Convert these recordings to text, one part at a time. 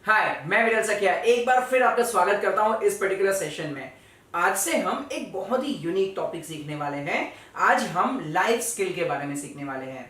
हाय, मैं विरल सखिया एक बार फिर आपका स्वागत करता हूं इस पर्टिकुलर सेशन में। आज से हम एक बहुत ही यूनिक टॉपिक सीखने वाले हैं। आज हम लाइफ स्किल के बारे में सीखने वाले हैं।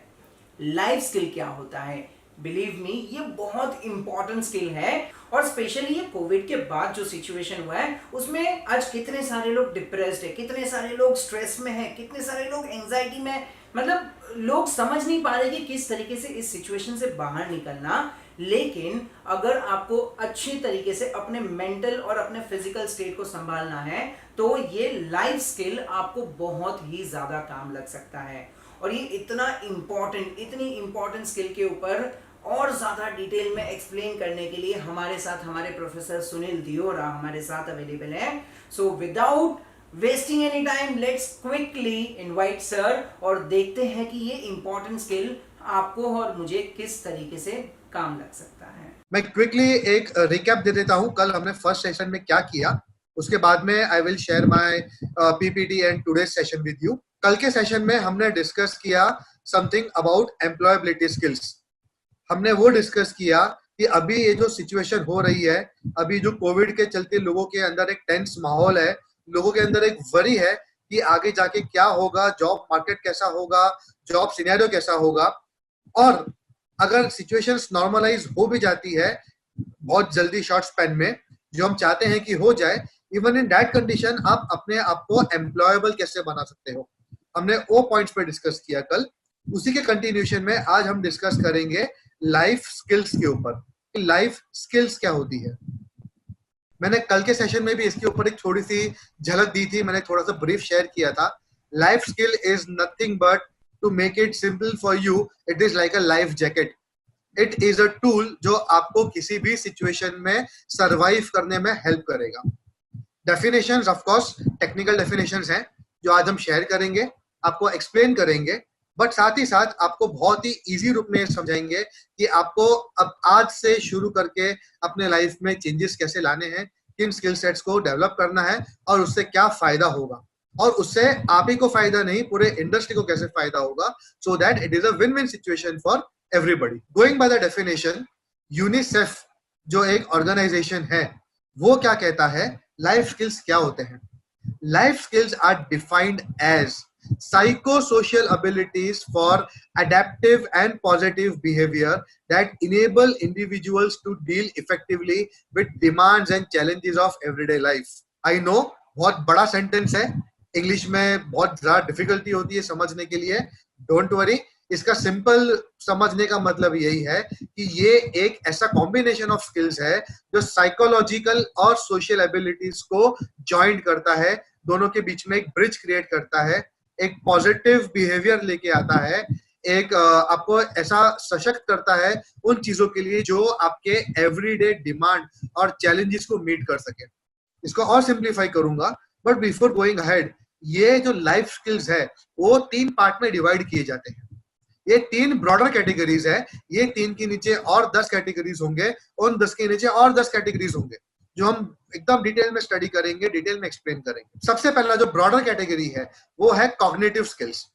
लाइफ स्किल क्या होता है? बिलीव मी, ये बहुत इंपॉर्टेंट स्किल है। और स्पेशली ये कोविड के बाद जो सिचुएशन हुआ है उसमें आज कितने सारे लोग डिप्रेस्ड है, कितने सारे लोग स्ट्रेस में है, कितने सारे लोग एंजाइटी में, मतलब लोग समझ नहीं पा रहे कि किस तरीके से इस सिचुएशन से बाहर निकलना। लेकिन अगर आपको अच्छी तरीके से अपने मेंटल और अपने फिजिकल स्टेट को संभालना है तो ये लाइफ स्किल आपको बहुत ही ज्यादा काम लग सकता है। और ये इतनी इंपॉर्टेंट स्किल के ऊपर और ज्यादा डिटेल में एक्सप्लेन करने के लिए हमारे साथ हमारे प्रोफेसर सुनील दियोरा हमारे साथ अवेलेबल हैं। So without wasting any time, let's quickly invite sir और देखते हैं कि ये इंपॉर्टेंट स्किल आपको और मुझे किस तरीके से काम लग सकता है। मैं क्विकली एक रिकैप दे देता हूं कल हमने फर्स्ट सेशन में क्या किया। उसके बाद में I will share my PPT and today session with you. कल के सेशन में हमने डिस्कस किया समथिंग अबाउट एम्प्लॉयबिलिटी स्किल्स। हमने वो डिस्कस किया कि अभी ये जो सिचुएशन हो रही है, अभी जो कोविड के चलते लोगों के अंदर एक टेंस माहौल है, लोगों के अंदर एक वरी है कि आगे जाके क्या होगा, जॉब मार्केट कैसा होगा, जॉब सिनेरियो कैसा होगा। और अगर सिचुएशंस नॉर्मलाइज हो भी जाती है बहुत जल्दी शॉर्ट स्पैन में, जो हम चाहते हैं कि हो जाए, इवन इन दैट कंडीशन आप अपने आप को एम्प्लॉयबल कैसे बना सकते हो, हमने वो पॉइंट्स पे डिस्कस किया कल। उसी के कंटिन्यूशन में आज हम डिस्कस करेंगे लाइफ स्किल्स के ऊपर। लाइफ स्किल्स क्या होती है? मैंने कल के सेशन में भी इसके ऊपर एक थोड़ी सी झलक दी थी, मैंने थोड़ा सा ब्रीफ शेयर किया था। Life skill is nothing but to make it simple for you, it is like a life jacket. It is a tool जो आपको किसी भी सिचुएशन में सरवाइव करने में हेल्प करेगा। Definitions of course technical definitions हैं जो आज हम शेयर करेंगे, आपको एक्सप्लेन करेंगे, बट साथ ही साथ आपको बहुत ही इजी रूप में समझाएंगे कि आपको अब आज से शुरू करके अपने लाइफ में चेंजेस कैसे लाने हैं, किन स्किल सेट्स को डेवलप करना है और उससे क्या फायदा होगा, और उससे आप ही को फायदा नहीं पूरे इंडस्ट्री को कैसे फायदा होगा, so that it is a win win situation for everybody. Going by the definition, UNICEF जो एक ऑर्गेनाइजेशन है वो क्या कहता है लाइफ स्किल्स क्या होते हैं? Life skills are defined as psychosocial abilities for adaptive and positive behavior that enable individuals to deal effectively with demands and challenges of everyday life. I know बहुत बड़ा सेंटेंस है, इंग्लिश में बहुत ज्यादा difficulty होती है समझने के लिए। डोंट वरी, इसका सिंपल समझने का मतलब यही है कि ये एक ऐसा कॉम्बिनेशन ऑफ स्किल्स है जो साइकोलॉजिकल और सोशल एबिलिटीज को जॉइंट करता है, दोनों के बीच में एक ब्रिज क्रिएट करता है, एक पॉजिटिव बिहेवियर लेके आता है, एक आपको ऐसा सशक्त करता है उन चीजों के लिए जो आपके एवरीडे डिमांड और चैलेंजेस को मीट कर सके। इसको और सिंप्लीफाई करूंगा, बट बिफोर गोइंग अहेड, ये जो लाइफ स्किल्स है वो 3 पार्ट में डिवाइड किए जाते हैं। ये 3 ब्रॉडर कैटेगरीज है, ये 3 के नीचे और 10 कैटेगरीज होंगे, उन 10 के नीचे और 10 कैटेगरीज होंगे, जो हम एकदम डिटेल में स्टडी करेंगे, डिटेल में एक्सप्लेन करेंगे। सबसे पहला जो ब्रॉडर कैटेगरी है वो है कॉग्निटिव स्किल्स।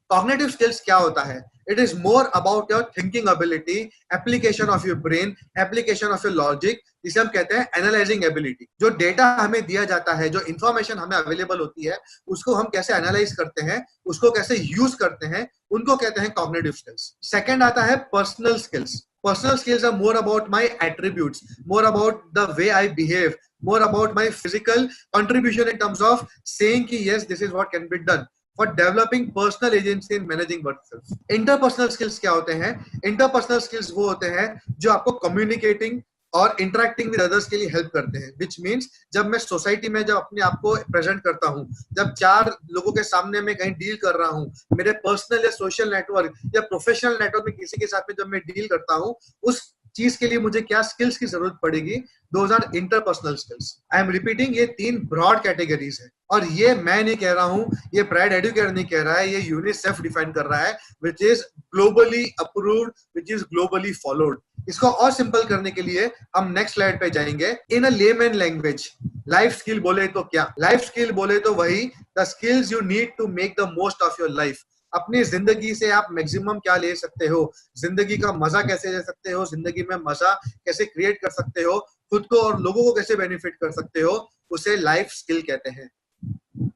कॉग्निटिव स्किल्स क्या होता है? It is more about your thinking ability, application of your brain, application of your logic, जिसे हम कहते हैं एनालाइजिंग एबिलिटी। जो डेटा हमें दिया जाता है, जो इंफॉर्मेशन हमें अवेलेबल होती है, उसको हम कैसे एनालाइज करते हैं, उसको कैसे यूज करते हैं, उनको कहते हैं कॉग्निटिव स्किल्स। सेकंड आता है personal skills. Personal skills are more about my attributes, more about the way I behave, more about my physical contribution in terms of saying कि yes, this is what can be done, for developing personal agency in managing oneself. Interpersonal skills क्या होते हैं? Interpersonal skills वो होते हैं जो आपको communicating और इंटरेक्टिंग विद अदर्स के लिए हेल्प करते हैं, विच मीन्स जब मैं सोसाइटी में जब अपने आप को प्रेजेंट करता हूँ, जब 4 लोगों के सामने मैं कहीं डील कर रहा हूँ, मेरे पर्सनल या सोशल नेटवर्क या प्रोफेशनल नेटवर्क में किसी के साथ में जब मैं डील करता हूँ, उस चीज के लिए मुझे क्या स्किल्स की जरूरत पड़ेगी? Those are interpersonal skills. I am repeating, ये 3 ब्रॉड कैटेगरीज है, और ये मैं नहीं कह रहा हूँ, ये प्राइड एडुकेयर नहीं कह रहा है, ये यूनिसेफ डिफाइन कर रहा है, which is globally approved, which is globally followed. इसको और सिंपल करने के लिए हम नेक्स्ट स्लाइड पे जाएंगे। In a layman language, life skill बोले तो क्या? लाइफ स्किल बोले तो वही the skills you need to make the most of your life. अपनी जिंदगी से आप मैक्सिमम क्या ले सकते हो, जिंदगी का मजा कैसे ले सकते हो, जिंदगी में मजा कैसे क्रिएट कर सकते हो, खुद को और लोगों को कैसे बेनिफिट कर सकते हो, उसे लाइफ स्किल कहते हैं.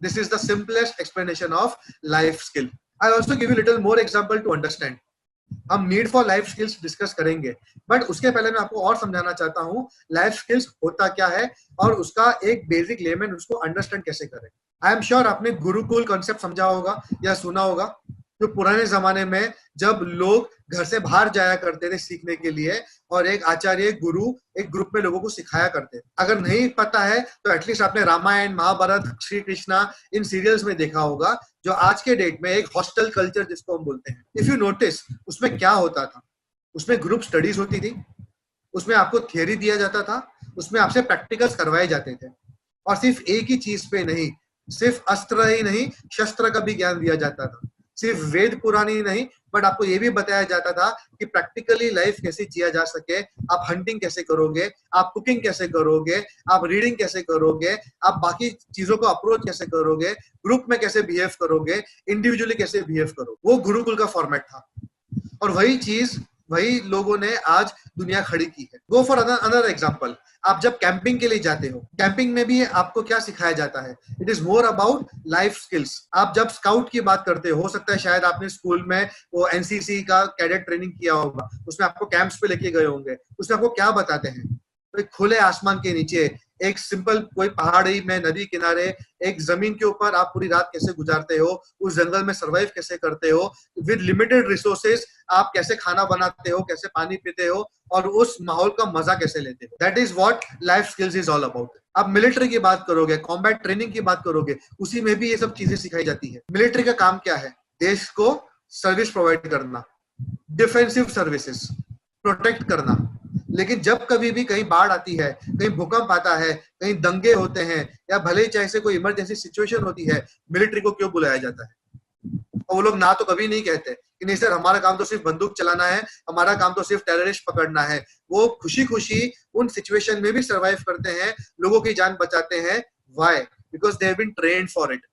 This is the simplest explanation of life skill. I also give you little more example to understand. हम need for life skills discuss करेंगे, बट उसके पहले मैं आपको और समझाना चाहता हूँ लाइफ स्किल्स होता क्या है और उसका एक बेसिक लेमन उसको अंडरस्टैंड कैसे करें. आई एम श्योर आपने गुरुकुल कॉन्सेप्ट समझा होगा या सुना होगा, जो पुराने जमाने में जब लोग घर से बाहर जाया करते थे सीखने के लिए और एक आचार्य गुरु एक ग्रुप में लोगों को सिखाया करते. अगर नहीं पता है तो एटलीस्ट आपने रामायण, महाभारत, श्री कृष्णा इन सीरियल्स में देखा होगा, जो आज के डेट में एक हॉस्टल कल्चर जिसको हम बोलते हैं. इफ यू नोटिस उसमें क्या होता था, उसमें ग्रुप स्टडीज होती थी, उसमें आपको थियरी दिया जाता था, उसमें आपसे प्रैक्टिकल्स करवाए जाते थे, और सिर्फ एक ही चीज पे नहीं, सिर्फ अस्त्र ही नहीं शस्त्र का भी ज्ञान दिया जाता था, सिर्फ वेद पुराण ही नहीं, बट आपको ये भी बताया जाता था कि प्रैक्टिकली लाइफ कैसे जिया जा सके. आप हंटिंग कैसे करोगे, आप कुकिंग कैसे करोगे, आप रीडिंग कैसे करोगे, आप बाकी चीजों को अप्रोच कैसे करोगे, ग्रुप में कैसे बिहेव करोगे, इंडिविजुअली कैसे बिहेव करोगे. वो गुरुकुल का फॉर्मेट था, और वही चीज वही लोगों ने आज दुनिया खड़ी की है. Go for another example. आप जब कैंपिंग के लिए जाते हो, कैंपिंग में भी आपको क्या सिखाया जाता है, it is more about life skills. आप जब स्काउट की बात करते हो सकता है शायद आपने स्कूल में वो एनसीसी का कैडेट ट्रेनिंग किया होगा, उसमें आपको कैंप्स पे लेके गए होंगे. उसमें आपको क्या बताते हैं, तो एक खुले आसमान के नीचे, एक सिंपल कोई पहाड़ी में नदी किनारे, एक जमीन के ऊपर आप पूरी रात कैसे गुजारते हो, उस जंगल में सर्वाइव कैसे करते हो, विद लिमिटेड रिसोर्सेज आप कैसे खाना बनाते हो, कैसे पानी पीते हो, और उस माहौल का मजा कैसे लेते हो. That is what life skills is all about. आप मिलिट्री की बात करोगे, कॉम्बैट ट्रेनिंग की बात करोगे, उसी में भी ये सब चीजें सिखाई जाती है. मिलिट्री का काम क्या है, देश को सर्विस प्रोवाइड करना, डिफेंसिव सर्विसेज, प्रोटेक्ट करना. लेकिन जब कभी भी कहीं बाढ़ आती है, कहीं भूकंप आता है, कहीं दंगे होते हैं, या भले ही चाहे से कोई इमरजेंसी सिचुएशन होती है, मिलिट्री को क्यों बुलाया जाता है. और वो लोग ना तो कभी नहीं कहते कि नहीं सर हमारा काम तो सिर्फ बंदूक चलाना है, हमारा काम तो सिर्फ टेररिस्ट पकड़ना है. वो खुशी खुशी उन सिचुएशन में भी सर्वाइव करते हैं, लोगों की जान बचाते हैं. Why? Because they have been trained for it.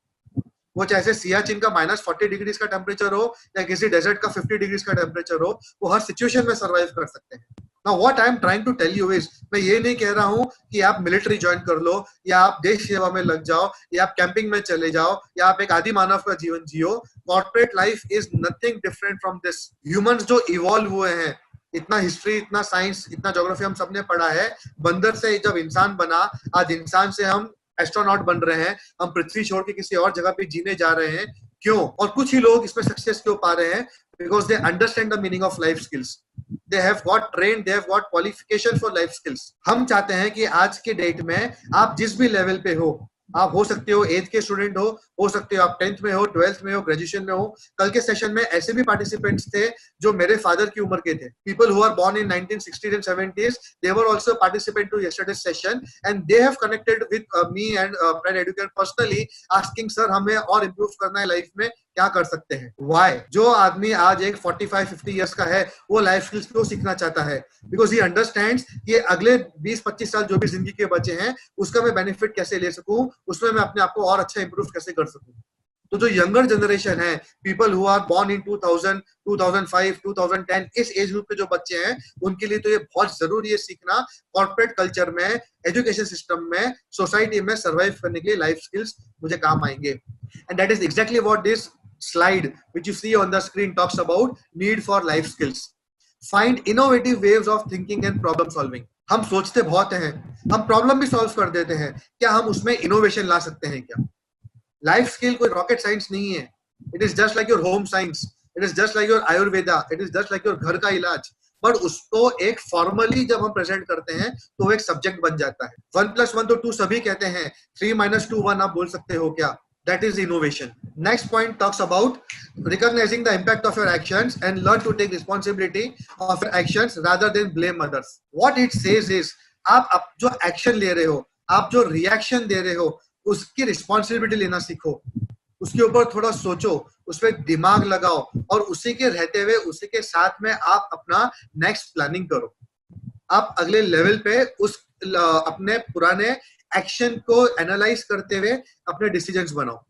वो चाहे सियाचिन का -40 डिग्रीज का टेम्परेचर हो या किसी डेजर्ट का 50 डिग्रीज का टेम्परेचर हो, वो हर सिचुएशन में सर्वाइव कर सकते हैं. Now what I am trying to tell you is, मैं ये नहीं कह रहा हूँ कि आप मिलिट्री ज्वाइन कर लो, या आप देश सेवा में लग जाओ, या आप कैंपिंग में चले जाओ, या आप एक आदि मानव का जीवन जियो. Corporate life is nothing different from this. Humans जो इवॉल्व हुए हैं, इतना हिस्ट्री, इतना साइंस, इतना ज्योग्राफी हम सबने पढ़ा है. बंदर से जब इंसान बना, आज इंसान से हम एस्ट्रोनॉट बन रहे हैं, हम पृथ्वी छोड़ के किसी और जगह पे जीने जा रहे हैं. क्यों? और कुछ ही लोग इसमें सक्सेस क्यों पा रहे हैं? Because they understand the meaning of life skills. They have got trained, they have got qualification for life skills. हम चाहते हैं कि आज के डेट में आप जिस भी लेवल पे हो, आप हो सकते हो 8th के स्टूडेंट हो सकते हो आप 10th में हो, 12th में हो, ग्रेजुएशन में हो. कल के सेशन में ऐसे भी पार्टिसिपेंट्स थे जो मेरे फादर की उम्र के थे. People who are born in 1960s and 70s, they were also participant to yesterday's session, and they have connected with me and Fred Educare personally, asking sir हमें और improve करना है लाइफ में, क्या कर सकते हैं. Why? जो आदमी आज एक 45-50 इयर्स का है, वो लाइफ स्किल्स क्यों सीखना चाहता है? बिकॉज ही अंडरस्टैंड्स कि अगले 20-25 साल जो भी जिंदगी के बचे हैं, उसका मैं बेनिफिट कैसे ले सकूं, उसमें मैं अपने आप को और अच्छा इंप्रूव कैसे कर सकूं. तो जो यंगर जनरेशन है, people who are born in 2000, 2005, 2010, इस एज ग्रुप के जो बच्चे हैं, उनके लिए तो ये बहुत जरूरी है सीखना. कॉर्पोरेट कल्चर में, एजुकेशन सिस्टम में, सोसाइटी में सर्वाइव करने के लिए लाइफ स्किल्स मुझे काम आएंगे. And that is exactly what this slide which you see on the screen talks about. Need for life skills. Find innovative ways of thinking and problem solving. हम सोचते बहुत हैं, हम प्रॉब्लम भी सॉल्व कर देते हैं, क्या हम उसमें इनोवेशन ला सकते हैं क्या? लाइफ स्किल कोई रॉकेट साइंस नहीं है. It is just like your home science, it is just like your Ayurveda, it is just like your घर का इलाज. पर उसको एक फॉर्मली जब हम प्रेजेंट करते हैं तो एक सब्जेक्ट बन जाता है. 1+1 तो 2 सभी कहते हैं, 3 - 2 1 आप बोल सकते हो क्या? That is innovation. Next point talks about recognizing the impact of your actions and learn to take responsibility of your actions rather than blame others. What it says is, आप जो एक्शन ले रहे हो, आप जो रिएक्शन दे रहे हो, उसकी रिस्पॉन्सिबिलिटी लेना सीखो, उसके ऊपर थोड़ा सोचो, उस पर दिमाग लगाओ, और उसी के रहते हुए उसी के साथ में आप अपना नेक्स्ट प्लानिंग करो. आप अगले लेवल पे उस अपने पुराने एक्शन को एनालाइज करते हुए अपने डिसीजंस बनाओ.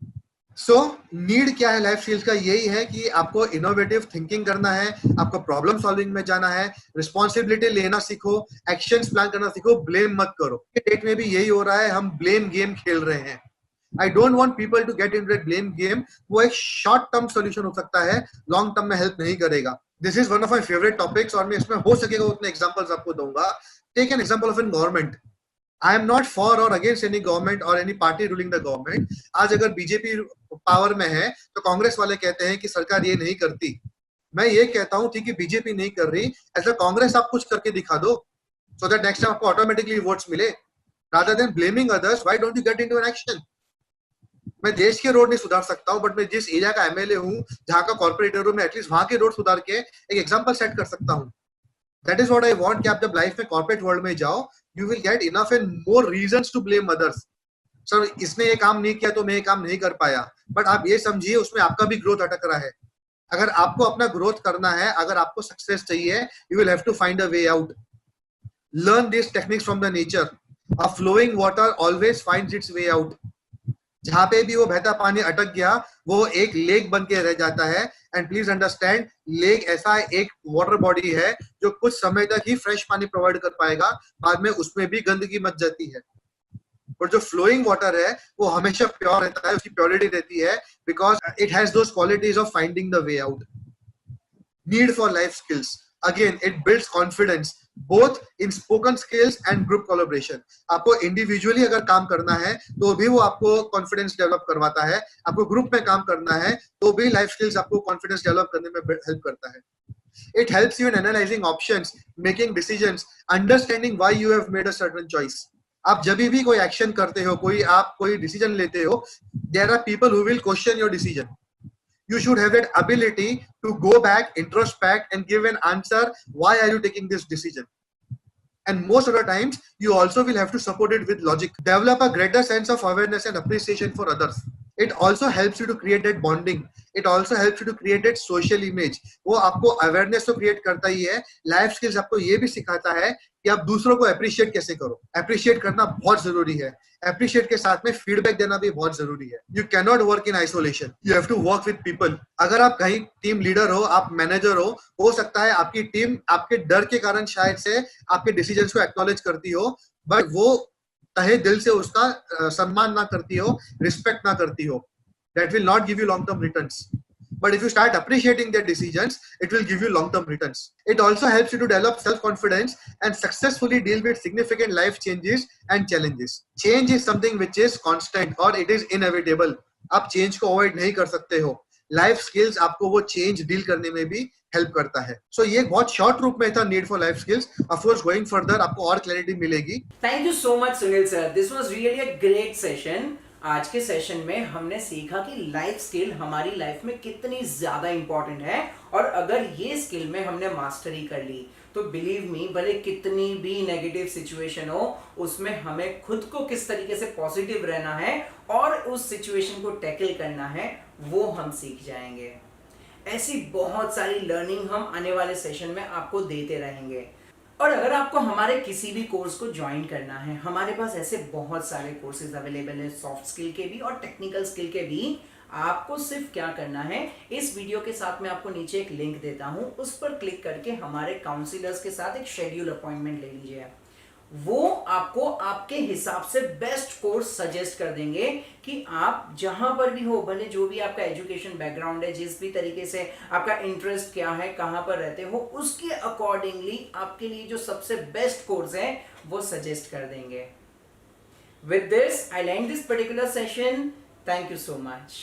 सो नीड क्या है लाइफ स्किल्स का? यही है कि आपको इनोवेटिव थिंकिंग करना है, आपको प्रॉब्लम सॉल्विंग में जाना है, रिस्पॉन्सिबिलिटी लेना सीखो, एक्शंस प्लान करना सीखो, ब्लेम मत करो। डेट में भी यही हो रहा है, हम ब्लेम गेम खेल रहे हैं। I don't want people to get in blame game. वो एक शॉर्ट टर्म सोल्यूशन हो सकता है, लॉन्ग टर्म में हेल्प नहीं करेगा। This is one of my favourite topics और मैं इसमें हो सकेगा उतने एग्जाम्पल्स आपको दूंगा। Take an example of an government. I am not for और अगेंस्ट एनी गवर्नमेंट और any party ruling the government. आज अगर बीजेपी पावर में है तो कांग्रेस वाले कहते हैं कि सरकार ये नहीं करती। मैं ये कहता हूं ठीक है, बीजेपी नहीं कर रही, ऐसा कांग्रेस आप कुछ करके दिखा दो, सो दैट नेक्स्ट टाइम आपको ऑटोमेटिकली वोट्स मिले। Rather than blaming others, why don't you get into an action? मैं देश के रोड नहीं सुधार सकता हूं, बट मैं जिस एरिया का एमएलए हूं, जहां का कॉर्पोरेटर हूं, मैं एटलीस्ट वहां के रोड सुधार के एक एग्जांपल सेट कर सकता हूं। That is what I want कि आप जब लाइफ में कॉर्पोरेट वर्ल्ड में जाओ, you will get enough and more reasons to blame others. Sir इसने ये काम नहीं किया तो मैं ये काम नहीं कर पाया, बट आप ये समझिए उसमें आपका भी ग्रोथ अटक रहा है। अगर आपको अपना ग्रोथ करना है, अगर आपको सक्सेस चाहिए, you will have to find a way out. Learn this techniques from the nature. A flowing water always finds its way out. जहां पे भी वो बहता पानी अटक गया, वो एक लेक बन के रह जाता है। एंड प्लीज अंडरस्टैंड, लेक ऐसा एक वाटर बॉडी है जो कुछ समय तक ही फ्रेश पानी प्रोवाइड कर पाएगा, बाद में उसमें भी गंदगी मच जाती है। और जो फ्लोइंग वाटर है वो हमेशा प्योर रहता है, उसकी प्योरिटी रहती है, because it has those qualities of finding the way out. Need for life skills, again it builds confidence both in spoken skills and group collaboration. आपको इंडिविजुअली अगर काम करना है तो भी वो आपको कॉन्फिडेंस डेवलप करवाता है, आपको ग्रुप में काम करना है तो भी लाइफ स्किल्स आपको कॉन्फिडेंस डेवलप करने में हेल्प करता है। It helps you in analyzing options, making decisions, understanding why you have made a certain choice. आप जब भी कोई एक्शन करते हो, आप कोई डिसीजन लेते हो, there are people who will question your decision. You should have that ability to go back, introspect, and give an answer. Why are you taking this decision? And most of the times, you also will have to support it with logic. Develop a greater sense of awareness and appreciation for others. It also helps you to create that bonding. It also helps you to create that social image. वो आपको awareness तो create करता ही है, life skills आपको ये भी सिखाता है कि आप दूसरों को अप्रिशिएट कैसे करो। अप्रिशिएट करना बहुत जरूरी है, अप्रिशिएट के साथ में फीडबैक देना भी बहुत जरूरी है। You can not work in isolation, you have to work with people. अगर आप कहीं टीम लीडर आप मैनेजर हो सकता है आपकी टीम आपके डर के कारण शायद से आपके डिसीजंस को एक्नॉलेज करती हो, बट वो तहे दिल से उसका सम्मान ना करती हो, रिस्पेक्ट ना करती हो। That will not give you long-term returns. But if you start appreciating their decisions, it will give you long-term returns. It also helps you to develop self-confidence and successfully deal with significant life changes and challenges. Change is something which is constant or it is inevitable. आप change को avoid नहीं कर सकते हो। Life skills आपको वो change deal करने में भी हेल्प करता है। सो ये बहुत शॉर्ट रूप में था need for life skills. Of course going further आपको और क्लैरिटी मिलेगी। Thank you so much Sunil sir, this was really a great session. आज के सेशन में हमने सीखा कि लाइफ स्किल हमारी लाइफ में कितनी ज्यादा इंपॉर्टेंट है, और अगर ये स्किल में हमने मास्टरी कर ली तो बिलीव मी, भले कितनी भी नेगेटिव सिचुएशन हो, उसमें हमें खुद को किस तरीके से पॉजिटिव रहना है और उस सिचुएशन को टैकल करना है, वो हम सीख जाएंगे। ऐसी बहुत सारी लर्निंग हम आने वाले सेशन में आपको देते रहेंगे। और अगर आपको हमारे किसी भी कोर्स को ज्वाइन करना है, हमारे पास ऐसे बहुत सारे कोर्सेज अवेलेबल है, सॉफ्ट स्किल के भी और टेक्निकल स्किल के भी। आपको सिर्फ क्या करना है, इस वीडियो के साथ मैं आपको नीचे एक लिंक देता हूं, उस पर क्लिक करके हमारे काउंसलर्स के साथ एक शेड्यूल अपॉइंटमेंट ले लीजिए। वो आपको आपके हिसाब से बेस्ट कोर्स सजेस्ट कर देंगे कि आप जहां पर भी हो, भले जो भी आपका एजुकेशन बैकग्राउंड है, जिस भी तरीके से आपका इंटरेस्ट क्या है, कहां पर रहते हो, उसके अकॉर्डिंगली आपके लिए जो सबसे बेस्ट कोर्स है वो सजेस्ट कर देंगे। With this I and this particular session. Thank you so much.